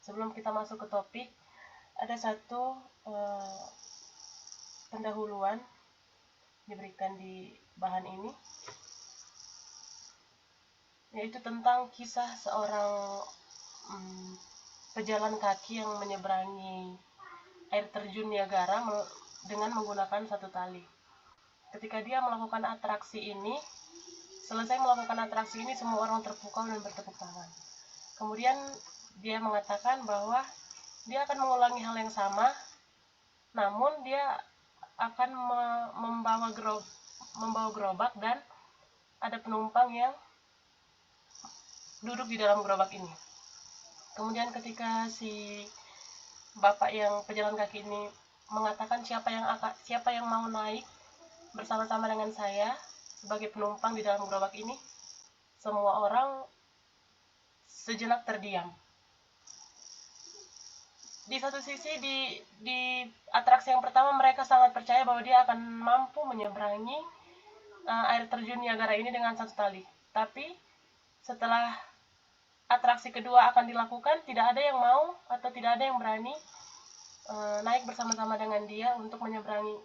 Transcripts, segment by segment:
sebelum kita masuk ke topik, ada satu pendahuluan diberikan di bahan ini, yaitu tentang kisah seorang pejalan kaki yang menyeberangi air terjun Niagara dengan menggunakan satu tali. Ketika dia melakukan atraksi ini, selesai melakukan atraksi ini, semua orang terpukau dan bertepuk tangan. Kemudian dia mengatakan bahwa dia akan mengulangi hal yang sama, namun dia akan membawa gerobak dan ada penumpang yang duduk di dalam gerobak ini. Kemudian ketika si bapak yang pejalan kaki ini mengatakan siapa yang mau naik bersama-sama dengan saya sebagai penumpang di dalam gerobak ini, semua orang sejenak terdiam. Di satu sisi di atraksi yang pertama mereka sangat percaya bahwa dia akan mampu menyeberangi air terjun Niagara ini dengan satu tali. Tapi setelah atraksi kedua akan dilakukan, tidak ada yang mau atau tidak ada yang berani naik bersama-sama dengan dia untuk menyeberangi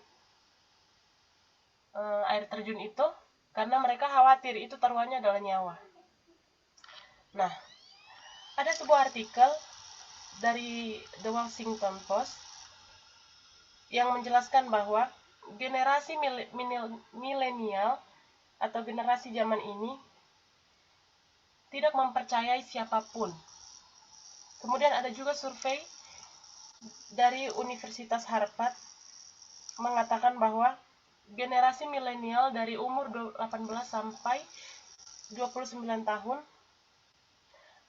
air terjun itu, karena mereka khawatir itu taruhannya adalah nyawa. Nah, ada sebuah artikel dari The Washington Post yang menjelaskan bahwa generasi milenial atau generasi zaman ini tidak mempercayai siapapun. Kemudian ada juga survei dari Universitas Harvard mengatakan bahwa generasi milenial dari umur 18 sampai 29 tahun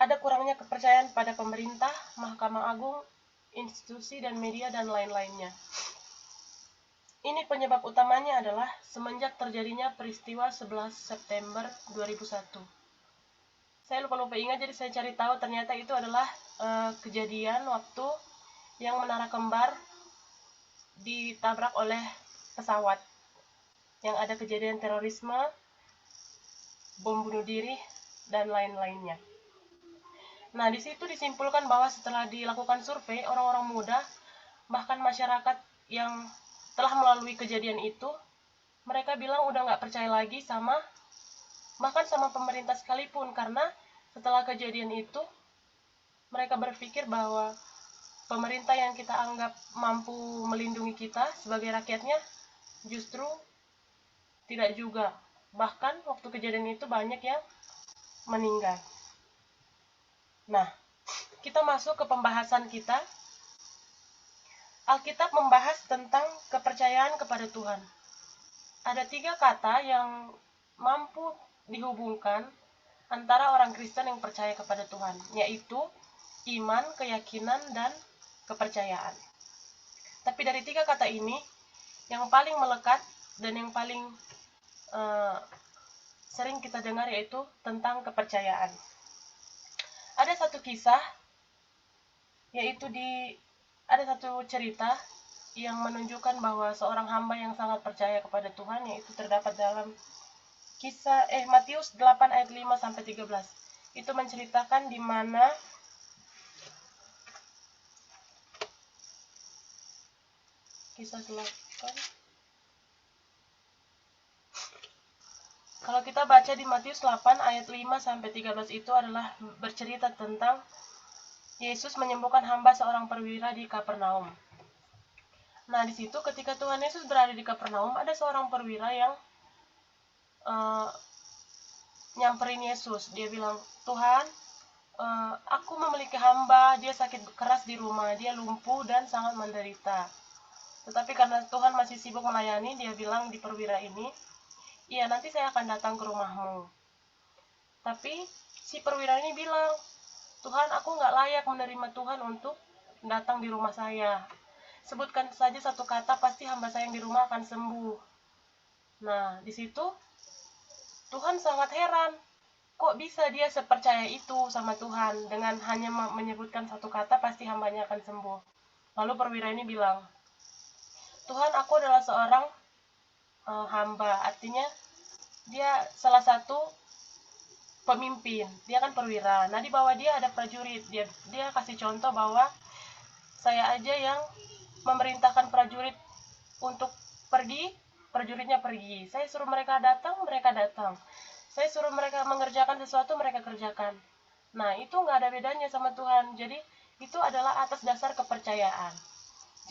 ada kurangnya kepercayaan pada pemerintah, Mahkamah Agung, institusi dan media dan lain-lainnya. Ini penyebab utamanya adalah semenjak terjadinya peristiwa 11 September 2001. Saya lupa ingat, jadi saya cari tahu, ternyata itu adalah kejadian waktu yang menara kembar ditabrak oleh pesawat, yang ada kejadian terorisme, bom bunuh diri, dan lain-lainnya. Nah, di situ disimpulkan bahwa setelah dilakukan survei, orang-orang muda, bahkan masyarakat yang telah melalui kejadian itu, mereka bilang udah nggak percaya lagi bahkan sama pemerintah sekalipun, karena setelah kejadian itu, mereka berpikir bahwa pemerintah yang kita anggap mampu melindungi kita sebagai rakyatnya, justru tidak juga. Bahkan waktu kejadian itu banyak yang meninggal. Nah, kita masuk ke pembahasan kita. Alkitab membahas tentang kepercayaan kepada Tuhan. Ada 3 kata yang mampu dihubungkan antara orang Kristen yang percaya kepada Tuhan, yaitu iman, keyakinan, dan kepercayaan. Tapi dari 3 kata ini, yang paling melekat dan yang paling sering kita dengar yaitu tentang kepercayaan. Ada satu kisah, yaitu ada satu cerita yang menunjukkan bahwa seorang hamba yang sangat percaya kepada Tuhan, yaitu terdapat dalam Matius 8 ayat 5 sampai 13. Itu menceritakan di mana kisah 8. Kalau kita baca di Matius 8 ayat 5 sampai 13 itu adalah bercerita tentang Yesus menyembuhkan hamba seorang perwira di Kapernaum. Nah, di situ ketika Tuhan Yesus berada di Kapernaum, ada seorang perwira yang nyamperin Yesus. Dia bilang, "Tuhan, aku memiliki hamba, dia sakit keras di rumah, dia lumpuh dan sangat menderita. Tetapi karena Tuhan masih sibuk melayani," dia bilang di perwira ini, "iya, nanti saya akan datang ke rumahmu." Tapi si perwira ini bilang, "Tuhan, aku nggak layak menerima Tuhan untuk datang di rumah saya. Sebutkan saja satu kata, pasti hamba saya yang di rumah akan sembuh." Nah, di situ Tuhan sangat heran. Kok bisa dia sepercaya itu sama Tuhan, dengan hanya menyebutkan satu kata, pasti hambanya akan sembuh. Lalu perwira ini bilang, "Tuhan, aku adalah seorang hamba." Artinya, dia salah satu pemimpin, dia kan perwira. Nah, di bawah dia ada prajurit. Dia kasih contoh bahwa saya aja yang memerintahkan prajurit untuk pergi, prajuritnya pergi. Saya suruh mereka datang, mereka datang. Saya suruh mereka mengerjakan sesuatu, mereka kerjakan. Nah, itu nggak ada bedanya sama Tuhan. Jadi, itu adalah atas dasar kepercayaan.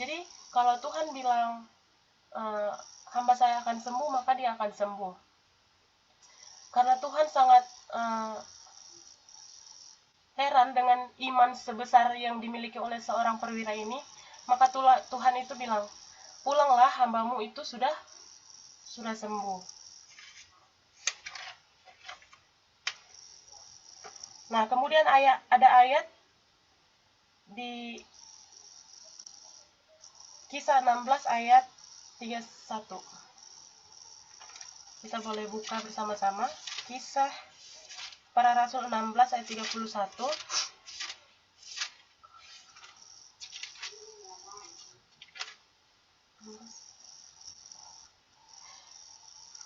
Jadi, kalau Tuhan bilang, hamba saya akan sembuh, maka dia akan sembuh. Karena Tuhan sangat heran dengan iman sebesar yang dimiliki oleh seorang perwira ini, maka Tuhan itu bilang, pulanglah, hambamu itu sudah sembuh. Nah, kemudian ada ayat di Kisah 16 ayat 31. Kita boleh buka bersama-sama. Kisah Para Rasul 16 ayat 31.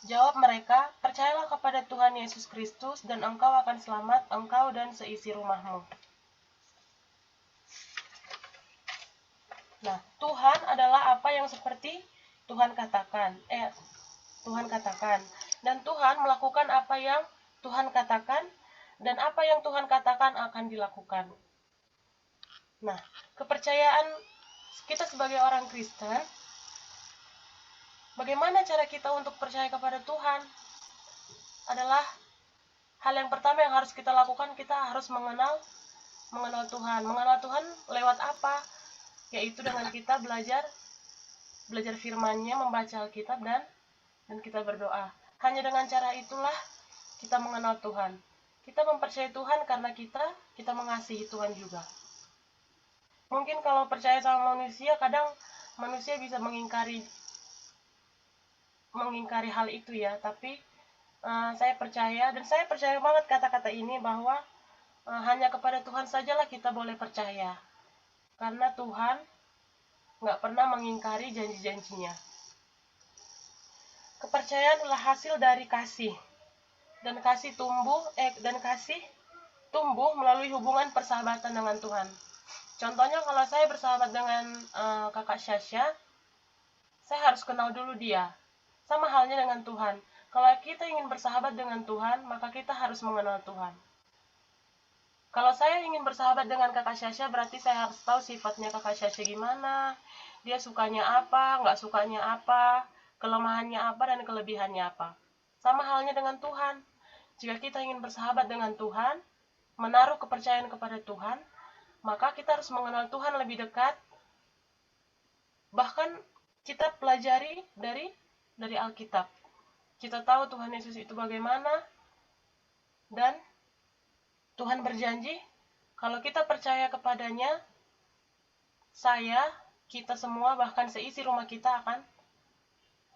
Jawab mereka, percayalah kepada Tuhan Yesus Kristus dan engkau akan selamat, engkau dan seisi rumahmu. Nah, Tuhan adalah apa yang seperti Tuhan katakan. Tuhan katakan. Dan Tuhan melakukan apa yang Tuhan katakan, dan apa yang Tuhan katakan akan dilakukan. Nah, kepercayaan kita sebagai orang Kristen, bagaimana cara kita untuk percaya kepada Tuhan? Adalah hal yang pertama yang harus kita lakukan, kita harus mengenal Tuhan. Mengenal Tuhan lewat apa? Yaitu dengan kita belajar firman-Nya, membaca Alkitab dan kita berdoa. Hanya dengan cara itulah kita mengenal Tuhan. Kita mempercayai Tuhan karena kita mengasihi Tuhan juga. Mungkin kalau percaya sama manusia, kadang manusia bisa mengingkari hal itu ya, tapi saya percaya, dan saya percaya banget kata-kata ini, bahwa hanya kepada Tuhan sajalah kita boleh percaya, karena Tuhan nggak pernah mengingkari janji-janjinya. Kepercayaan adalah hasil dari kasih, dan kasih tumbuh melalui hubungan persahabatan dengan Tuhan. Contohnya, kalau saya bersahabat dengan kakak Syasha, saya harus kenal dulu dia. Sama halnya dengan Tuhan. Kalau kita ingin bersahabat dengan Tuhan, maka kita harus mengenal Tuhan. Kalau saya ingin bersahabat dengan kakak Syasha, berarti saya harus tahu sifatnya kakak Syasha gimana, dia sukanya apa, nggak sukanya apa, kelemahannya apa, dan kelebihannya apa. Sama halnya dengan Tuhan. Jika kita ingin bersahabat dengan Tuhan, menaruh kepercayaan kepada Tuhan, maka kita harus mengenal Tuhan lebih dekat. Bahkan kita pelajari dari Alkitab. Kita tahu Tuhan Yesus itu bagaimana, dan Tuhan berjanji, kalau kita percaya kepadanya, kita semua, bahkan seisi rumah kita akan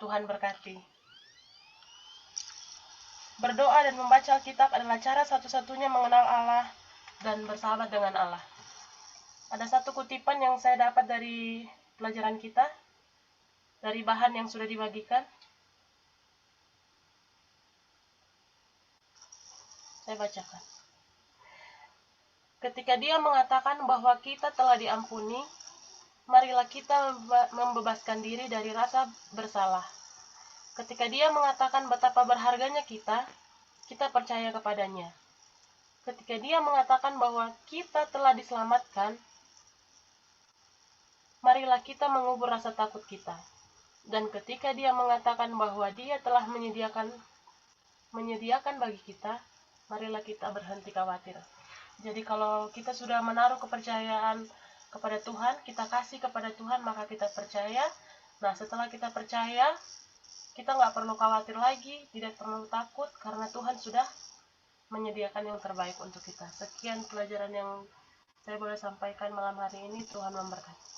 Tuhan berkati. Berdoa dan membaca Alkitab adalah cara satu-satunya mengenal Allah dan bersahabat dengan Allah. Ada satu kutipan yang saya dapat dari pelajaran kita, dari bahan yang sudah dibagikan. Saya bacakan. Ketika dia mengatakan bahwa kita telah diampuni, marilah kita membebaskan diri dari rasa bersalah. Ketika dia mengatakan betapa berharganya kita percaya kepadanya. Ketika dia mengatakan bahwa kita telah diselamatkan, marilah kita mengubur rasa takut kita. Dan ketika dia mengatakan bahwa dia telah menyediakan bagi kita, marilah kita berhenti khawatir. Jadi kalau kita sudah menaruh kepercayaan kepada Tuhan, kita kasih kepada Tuhan, maka kita percaya. Nah, setelah kita percaya, kita nggak perlu khawatir lagi, tidak perlu takut, karena Tuhan sudah menyediakan yang terbaik untuk kita. Sekian pelajaran yang saya boleh sampaikan malam hari ini. Tuhan memberkati.